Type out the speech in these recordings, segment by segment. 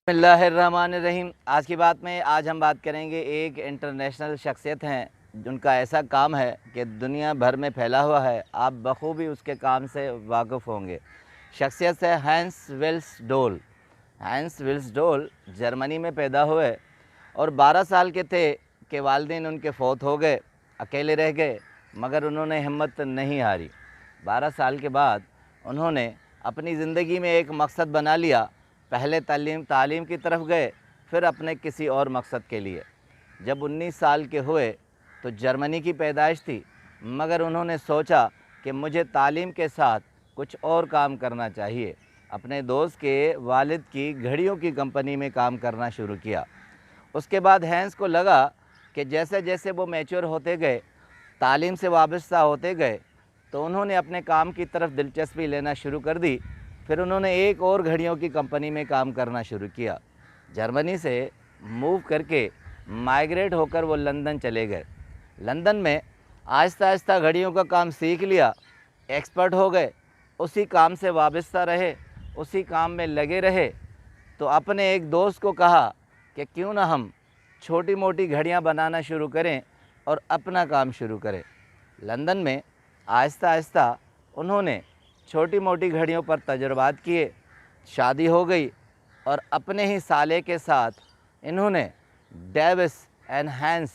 बिस्मिल्लाहिर्रहमानिर्रहीम। आज की बात में आज हम बात करेंगे, एक इंटरनेशनल शख्सियत हैं जिनका ऐसा काम है कि दुनिया भर में फैला हुआ है, आप बखूबी उसके काम से वाकिफ़ होंगे। शख्सियत है हैंस विल्स डोल। हैंस विल्स डोल जर्मनी में पैदा हुए और 12 साल के थे कि वालिदैन उनके फ़ौत हो गए, अकेले रह गए, मगर उन्होंने हिम्मत नहीं हारी। 12 साल के बाद उन्होंने अपनी ज़िंदगी में एक मकसद बना लिया। पहले तालीम की तरफ गए, फिर अपने किसी और मकसद के लिए। जब 19 साल के हुए तो जर्मनी की पैदाइश थी, मगर उन्होंने सोचा कि मुझे तालीम के साथ कुछ और काम करना चाहिए। अपने दोस्त के वालिद की घड़ियों की कंपनी में काम करना शुरू किया। उसके बाद हैंस को लगा कि जैसे जैसे वो मैच्योर होते गए, तालीम से वाबस्ता होते गए, तो उन्होंने अपने काम की तरफ दिलचस्पी लेना शुरू कर दी। फिर उन्होंने एक और घड़ियों की कंपनी में काम करना शुरू किया। जर्मनी से मूव करके माइग्रेट होकर वो लंदन चले गए। लंदन में आहिस्ता आहिस्ता घड़ियों का काम सीख लिया, एक्सपर्ट हो गए, उसी काम से वाबस्ता रहे, उसी काम में लगे रहे। तो अपने एक दोस्त को कहा कि क्यों ना हम छोटी मोटी घड़ियां बनाना शुरू करें और अपना काम शुरू करें। लंदन में आहिस्ता आहिस्ता उन्होंने छोटी मोटी घड़ियों पर तजुर्बात किए, शादी हो गई और अपने ही साले के साथ इन्होंने Davis and Hans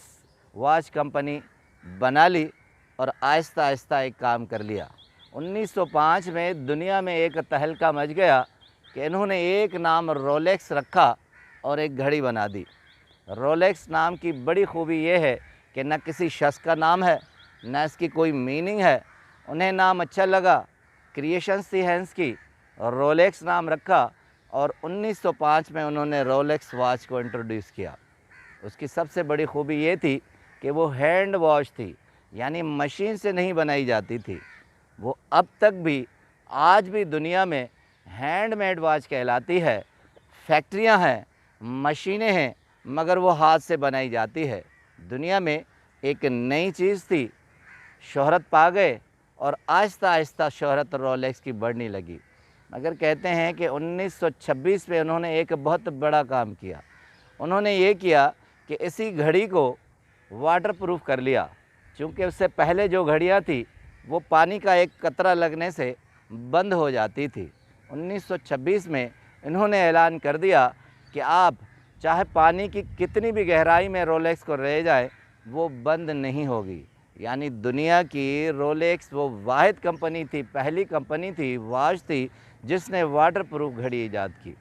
watch company बना ली और आहिस्ता आहिस्ता एक काम कर लिया। 1905 में दुनिया में एक तहलका मच गया कि इन्होंने एक नाम रोलेक्स रखा और एक घड़ी बना दी। रोलेक्स नाम की बड़ी खूबी ये है कि न किसी शख्स का नाम है, न इसकी कोई मीनिंग है। उन्हें नाम अच्छा लगा, क्रिएशंस थी हैंस की, रोलेक्स नाम रखा और 1905 में उन्होंने रोलेक्स वॉच को इंट्रोड्यूस किया। उसकी सबसे बड़ी खूबी ये थी कि वो हैंड वॉच थी, यानी मशीन से नहीं बनाई जाती थी। वो अब तक भी आज भी दुनिया में हैंडमेड वॉच कहलाती है। फैक्ट्रियां हैं, मशीनें हैं, मगर वो हाथ से बनाई जाती है। दुनिया में एक नई चीज़ थी, शोहरत पा गए और आहिस्ता आहिस्ता शोहरत रोलेक्स की बढ़ने लगी। मगर कहते हैं कि 1926 में उन्होंने एक बहुत बड़ा काम किया। उन्होंने ये किया कि इसी घड़ी को वाटर प्रूफ कर लिया, क्योंकि उससे पहले जो घड़ियाँ थी वो पानी का एक कतरा लगने से बंद हो जाती थी। 1926 में इन्होंने ऐलान कर दिया कि आप चाहे पानी की कितनी भी गहराई में रोलेक्स को रह जाए, वो बंद नहीं होगी। यानी दुनिया की रोलेक्स वो वाहिद कंपनी थी, पहली कंपनी थी, वॉच थी, जिसने वाटर प्रूफ घड़ी ईजाद की।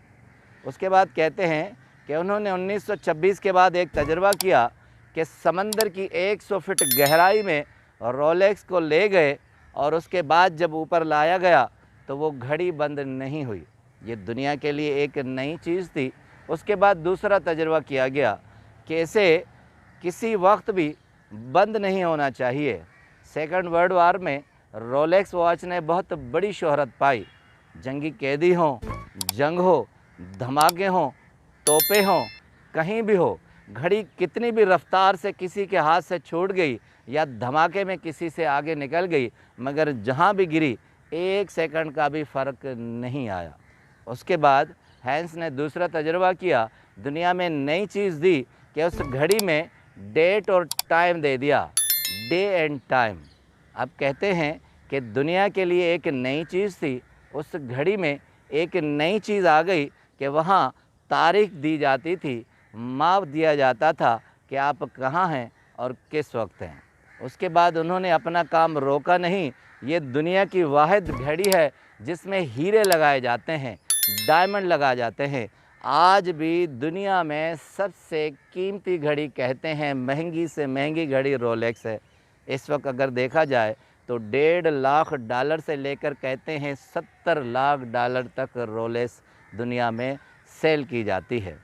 उसके बाद कहते हैं कि उन्होंने 1926 के बाद एक तजर्बा किया कि समंदर की 100 फीट गहराई में रोलेक्स को ले गए और उसके बाद जब ऊपर लाया गया तो वो घड़ी बंद नहीं हुई। ये दुनिया के लिए एक नई चीज़ थी। उसके बाद दूसरा तजर्बा किया गया कि इसे किसी वक्त भी बंद नहीं होना चाहिए। सेकंड वर्ल्ड वार में रोलेक्स वॉच ने बहुत बड़ी शोहरत पाई। जंगी कैदी हों, जंग हो, धमाके हों, तोपें हों, कहीं भी हो, घड़ी कितनी भी रफ्तार से किसी के हाथ से छूट गई या धमाके में किसी से आगे निकल गई, मगर जहाँ भी गिरी 1 सेकंड का भी फ़र्क नहीं आया। उसके बाद हैंस ने दूसरा तजुर्बा किया, दुनिया में नई चीज़ दी कि उस घड़ी में डेट और टाइम दे दिया, डे एंड टाइम। अब कहते हैं कि दुनिया के लिए एक नई चीज़ थी, उस घड़ी में एक नई चीज़ आ गई कि वहाँ तारीख दी जाती थी, माप दिया जाता था कि आप कहाँ हैं और किस वक्त हैं। उसके बाद उन्होंने अपना काम रोका नहीं। ये दुनिया की वाहिद घड़ी है जिसमें हीरे लगाए जाते हैं, डायमंड लगाए जाते हैं। आज भी दुनिया में सबसे कीमती घड़ी कहते हैं, महंगी से महंगी घड़ी रोलेक्स है। इस वक्त अगर देखा जाए तो $1.5 लाख से लेकर कहते हैं $70 लाख तक रोलेक्स दुनिया में सेल की जाती है।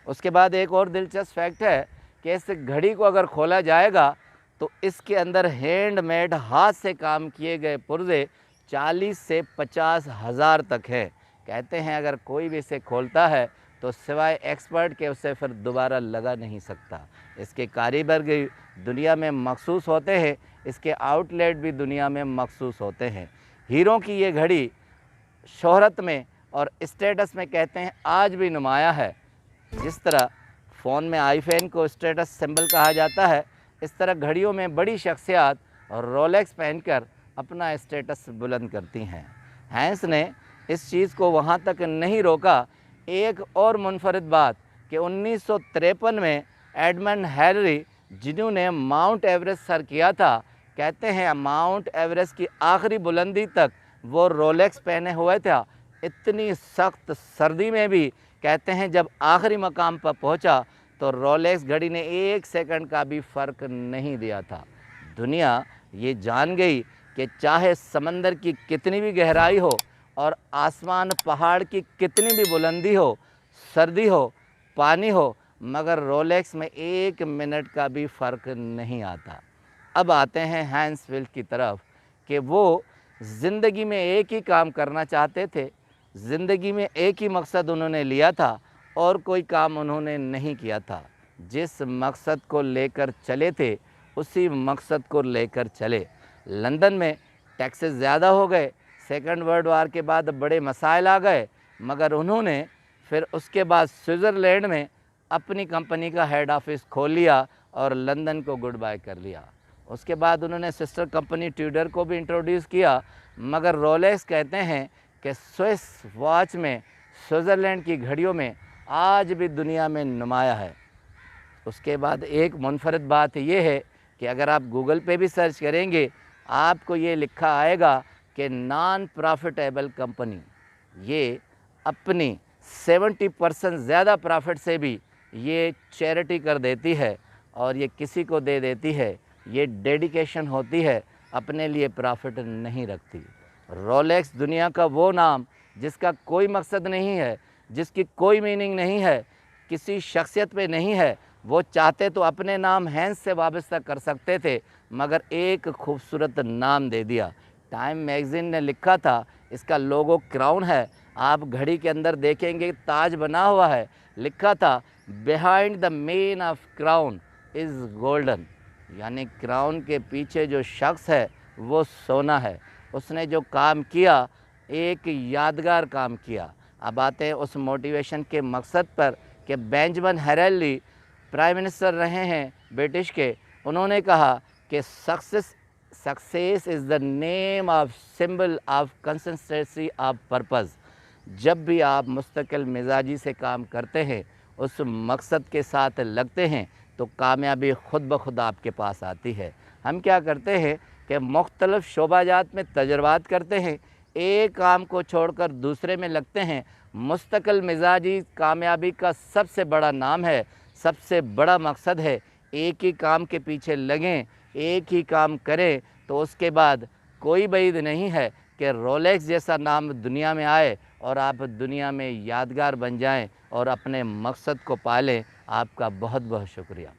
उसके बाद एक और दिलचस्प फैक्ट है कि इस घड़ी को अगर खोला जाएगा तो इसके अंदर हैंडमेड हाथ से काम किए गए पुर्जे 40 से 50 हज़ार तक है। कहते हैं अगर कोई भी इसे खोलता है तो सिवाय एक्सपर्ट के उसे फिर दोबारा लगा नहीं सकता। इसके कारीगर भी दुनिया में मखसूस होते हैं, इसके आउटलेट भी दुनिया में मखसूस होते हैं। हीरों की ये घड़ी शोहरत में और स्टेटस में कहते हैं आज भी नुमाया है। जिस तरह फ़ोन में आईफोन को स्टेटस सिंबल कहा जाता है, इस तरह घड़ियों में बड़ी शख्सियत रोलेक्स पहनकर अपना स्टेटस बुलंद करती हैं। हैंस ने इस चीज़ को वहाँ तक नहीं रोका। एक और मुनफरद बात कि 1953 में एडमंड हिलरी, जिन्होंने माउंट एवरेस्ट सर किया था, कहते हैं माउंट एवरेस्ट की आखिरी बुलंदी तक वो रोलेक्स पहने हुए था। इतनी सख्त सर्दी में भी कहते हैं जब आखिरी मकाम पर पहुंचा तो रोलेक्स घड़ी ने 1 सेकंड का भी फ़र्क नहीं दिया था। दुनिया ये जान गई कि चाहे समंदर की कितनी भी गहराई हो और आसमान पहाड़ की कितनी भी बुलंदी हो, सर्दी हो, पानी हो, मगर रोलेक्स में 1 मिनट का भी फ़र्क नहीं आता। अब आते हैं हैंस विल्क की तरफ कि वो ज़िंदगी में एक ही काम करना चाहते थे, ज़िंदगी में एक ही मकसद उन्होंने लिया था और कोई काम उन्होंने नहीं किया था। जिस मकसद को लेकर चले थे उसी मकसद को लेकर चले। लंदन में टैक्सेस ज़्यादा हो गए, सेकंड वर्ल्ड वार के बाद बड़े मसाइल आ गए, मगर उन्होंने फिर उसके बाद स्विट्ज़रलैंड में अपनी कंपनी का हेड ऑफिस खोल लिया और लंदन को गुड बाय कर लिया। उसके बाद उन्होंने सिस्टर कंपनी ट्यूडर को भी इंट्रोड्यूस किया, मगर रोलेक्स कहते हैं कि स्विस वॉच में, स्विट्ज़रलैंड की घड़ियों में आज भी दुनिया में नुमाया है। उसके बाद एक मुनफरद बात ये है कि अगर आप गूगल पे भी सर्च करेंगे, आपको ये लिखा आएगा कि नॉन प्रॉफिटेबल कंपनी, ये अपनी 70% ज़्यादा प्रॉफिट से भी ये चैरिटी कर देती है और ये किसी को दे देती है। ये डेडिकेशन होती है, अपने लिए प्रॉफिट नहीं रखती। रोलेक्स दुनिया का वो नाम जिसका कोई मकसद नहीं है, जिसकी कोई मीनिंग नहीं है, किसी शख्सियत पे नहीं है। वो चाहते तो अपने नाम हैंस से वाबस्ता कर सकते थे, मगर एक खूबसूरत नाम दे दिया। टाइम मैगज़ीन ने लिखा था, इसका लोगो क्राउन है। आप घड़ी के अंदर देखेंगे ताज बना हुआ है, लिखा था behind the main of crown is golden, यानी क्राउन के पीछे जो शख्स है वो सोना है। उसने जो काम किया, एक यादगार काम किया। अब आते हैं उस मोटिवेशन के मकसद पर कि बेंजामिन डिज़रायली प्राइम मिनिस्टर रहे हैं ब्रिटिश के। उन्होंने कहा कि success is the name of symbol of consistency of purpose. जब भी आप मुस्तकिल मिजाजी से काम करते हैं, उस मकसद के साथ लगते हैं, तो कामयाबी ख़ुद ब खुद आपके पास आती है। हम क्या करते हैं कि मुख्तलिफ़ शोबाजात में तजर्बात करते हैं, एक काम को छोड़कर दूसरे में लगते हैं। मुस्तकिल मिजाजी कामयाबी का सबसे बड़ा नाम है, सबसे बड़ा मकसद है। एक ही काम के पीछे लगें, एक ही काम करें, तो उसके बाद कोई बईद नहीं है कि रोलेक्स जैसा नाम दुनिया में आए और आप दुनिया में यादगार बन जाएं और अपने मकसद को पालें। आपका बहुत बहुत शुक्रिया।